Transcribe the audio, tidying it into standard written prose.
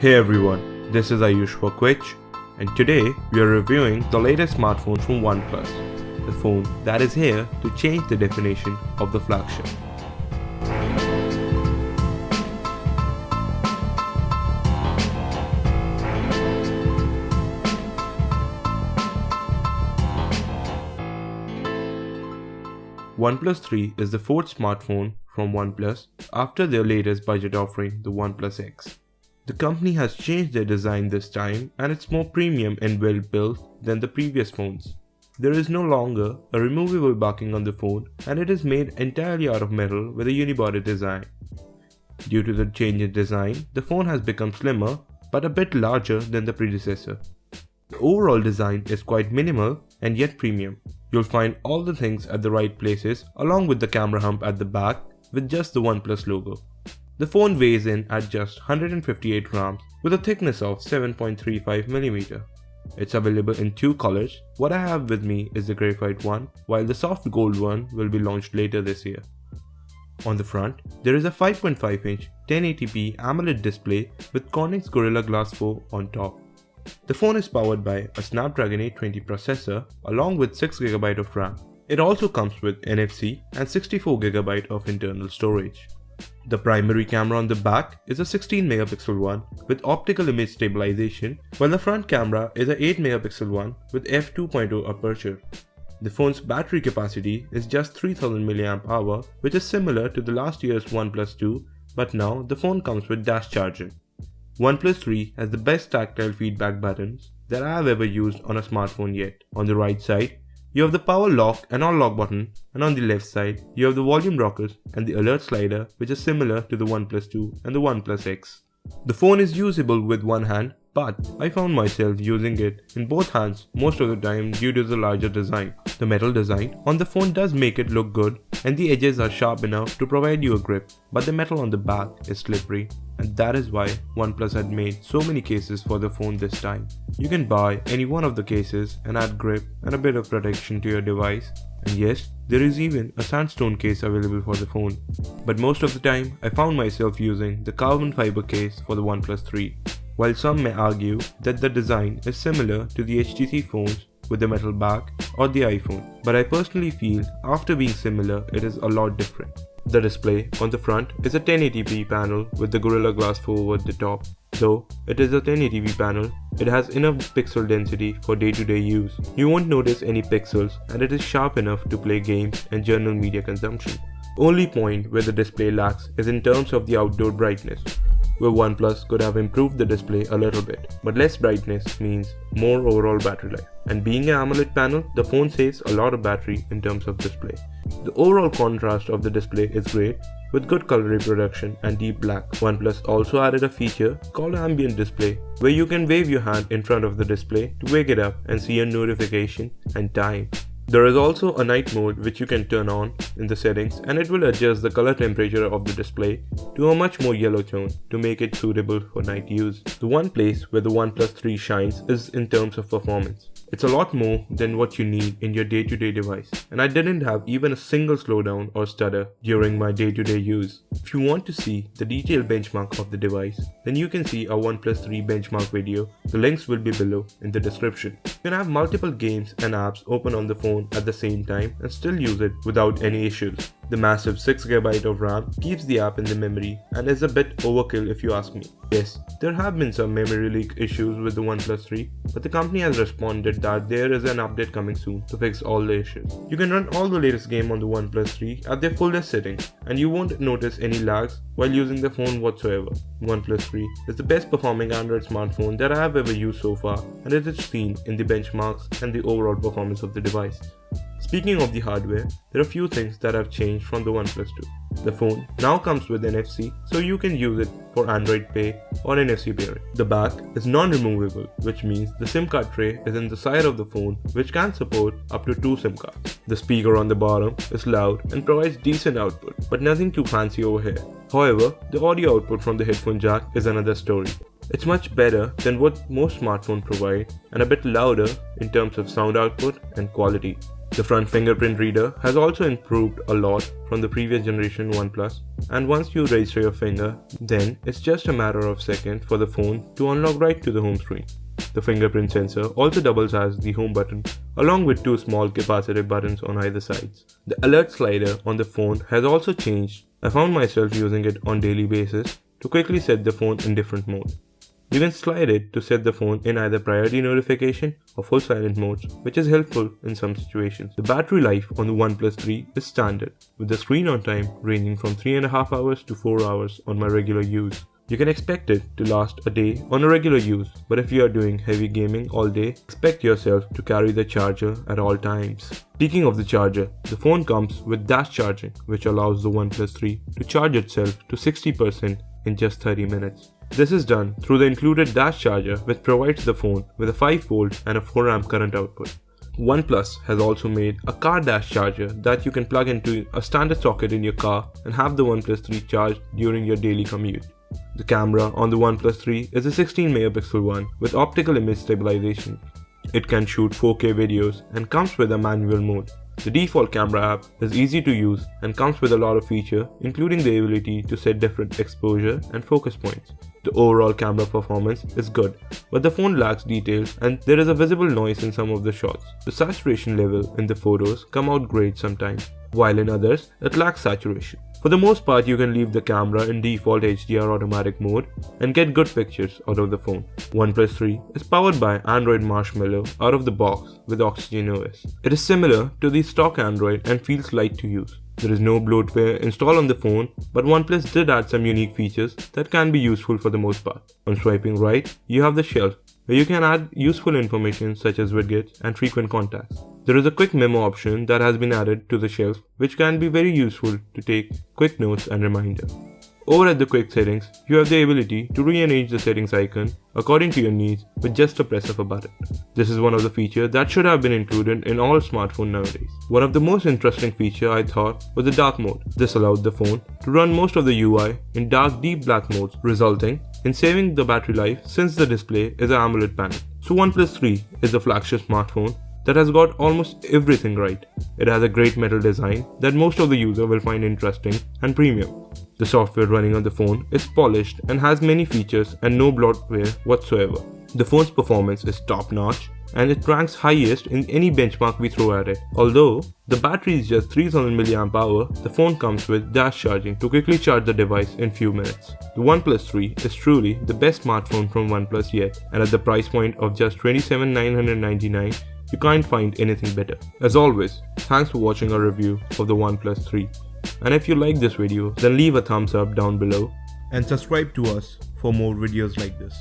Hey everyone, this is Ayush for Quitch, and today we are reviewing the latest smartphone from OnePlus, the phone that is here to change the definition of the flagship. OnePlus 3 is the fourth smartphone from OnePlus after their latest budget offering, the OnePlus X. The company has changed their design this time and it's more premium and well built than the previous phones. There is no longer a removable backing on the phone and it is made entirely out of metal with a unibody design. Due to the change in design, the phone has become slimmer but a bit larger than the predecessor. The overall design is quite minimal and yet premium. You'll find all the things at the right places along with the camera hump at the back with just the OnePlus logo. The phone weighs in at just 158 grams with a thickness of 7.35mm. It's available in two colors. What I have with me is the graphite one, while the soft gold one will be launched later this year. On the front, there is a 5.5-inch 1080p AMOLED display with Corning's Gorilla Glass 4 on top. The phone is powered by a Snapdragon 820 processor along with 6GB of RAM. It also comes with NFC and 64GB of internal storage. The primary camera on the back is a 16MP one with optical image stabilization, while the front camera is a 8MP one with f2.0 aperture. The phone's battery capacity is just 3000 mAh, which is similar to the last year's OnePlus 2, but now the phone comes with dash charging. OnePlus 3 has the best tactile feedback buttons that I have ever used on a smartphone yet. On the right side, you have the power lock and unlock button, and on the left side, you have the volume rockers and the alert slider, which is similar to the OnePlus 2 and the OnePlus X. The phone is usable with one hand, but I found myself using it in both hands most of the time due to the larger design. The metal design on the phone does make it look good and the edges are sharp enough to provide you a grip, but the metal on the back is slippery, and that is why OnePlus had made so many cases for the phone this time. You can buy any one of the cases and add grip and a bit of protection to your device. And yes, there is even a sandstone case available for the phone. But most of the time, I found myself using the carbon fiber case for the OnePlus 3. While some may argue that the design is similar to the HTC phones with the metal back or the iPhone, but I personally feel after being similar, it is a lot different. The display on the front is a 1080p panel with the Gorilla Glass 4 over the top. Though it is a 1080p panel, it has enough pixel density for day-to-day use. You won't notice any pixels and it is sharp enough to play games and general media consumption. The only point where the display lacks is in terms of the outdoor brightness, where OnePlus could have improved the display a little bit, but less brightness means more overall battery life. And being an AMOLED panel, the phone saves a lot of battery in terms of display. The overall contrast of the display is great, with good color reproduction and deep black. OnePlus also added a feature called ambient display, where you can wave your hand in front of the display to wake it up and see a notification and time. There is also a night mode which you can turn on in the settings, and it will adjust the color temperature of the display to a much more yellow tone to make it suitable for night use. The one place where the OnePlus 3 shines is in terms of performance. It's a lot more than what you need in your day-to-day device, and I didn't have even a single slowdown or stutter during my day-to-day use. If you want to see the detailed benchmark of the device, then you can see our OnePlus 3 benchmark video. The links will be below in the description. You can have multiple games and apps open on the phone at the same time and still use it without any issues. The massive 6GB of RAM keeps the app in the memory and is a bit overkill if you ask me. Yes, there have been some memory leak issues with the OnePlus 3, but the company has responded that there is an update coming soon to fix all the issues. You can run all the latest games on the OnePlus 3 at their fullest settings and you won't notice any lags while using the phone whatsoever. OnePlus 3 is the best performing Android smartphone that I have ever used so far, and it is seen in the benchmarks and the overall performance of the device. Speaking of the hardware, there are a few things that have changed from the OnePlus 2. The phone now comes with NFC, so you can use it for Android Pay or NFC pairing. The back is non-removable, which means the SIM card tray is in the side of the phone, which can support up to 2 SIM cards. The speaker on the bottom is loud and provides decent output, but nothing too fancy over here. However, the audio output from the headphone jack is another story. It's much better than what most smartphones provide and a bit louder in terms of sound output and quality. The front fingerprint reader has also improved a lot from the previous generation OnePlus, and once you register your finger, then it's just a matter of seconds for the phone to unlock right to the home screen. The fingerprint sensor also doubles as the home button, along with two small capacitive buttons on either sides. The alert slider on the phone has also changed. I found myself using it on daily basis to quickly set the phone in different modes. You can slide it to set the phone in either priority notification or full silent modes, which is helpful in some situations. The battery life on the OnePlus 3 is standard, with the screen on time ranging from 3.5 hours to 4 hours on my regular use. You can expect it to last a day on a regular use, but if you are doing heavy gaming all day, expect yourself to carry the charger at all times. Speaking of the charger, the phone comes with dash charging, which allows the OnePlus 3 to charge itself to 60% in just 30 minutes. This is done through the included dash charger, which provides the phone with a 5V and a 4A current output. OnePlus has also made a car dash charger that you can plug into a standard socket in your car and have the OnePlus 3 charged during your daily commute. The camera on the OnePlus 3 is a 16MP one with optical image stabilization. It can shoot 4K videos and comes with a manual mode. The default camera app is easy to use and comes with a lot of features, including the ability to set different exposure and focus points. The overall camera performance is good, but the phone lacks details and there is a visible noise in some of the shots. The saturation level in the photos come out great sometimes, while in others it lacks saturation. For the most part, you can leave the camera in default HDR automatic mode and get good pictures out of the phone. OnePlus 3 is powered by Android Marshmallow out of the box with Oxygen OS. It is similar to the stock Android and feels light to use. There is no bloatware installed on the phone, but OnePlus did add some unique features that can be useful for the most part. On swiping right, you have the shelf, where you can add useful information such as widgets and frequent contacts. There is a quick memo option that has been added to the shelf, which can be very useful to take quick notes and reminders. Over at the quick settings, you have the ability to rearrange the settings icon according to your needs with just a press of a button. This is one of the features that should have been included in all smartphones nowadays. One of the most interesting features I thought was the dark mode. This allowed the phone to run most of the UI in dark deep black modes, resulting in saving the battery life since the display is an AMOLED panel. So OnePlus 3 is the flagship smartphone that has got almost everything right. It has a great metal design that most of the user will find interesting and premium. The software running on the phone is polished and has many features and no bloatware whatsoever. The phone's performance is top-notch and it ranks highest in any benchmark we throw at it. Although the battery is just 3000 mAh, the phone comes with dash charging to quickly charge the device in few minutes. The OnePlus 3 is truly the best smartphone from OnePlus yet, and at the price point of just $27,999, you can't find anything better. As always, thanks for watching our review of the OnePlus 3. And if you like this video, then leave a thumbs up down below and subscribe to us for more videos like this.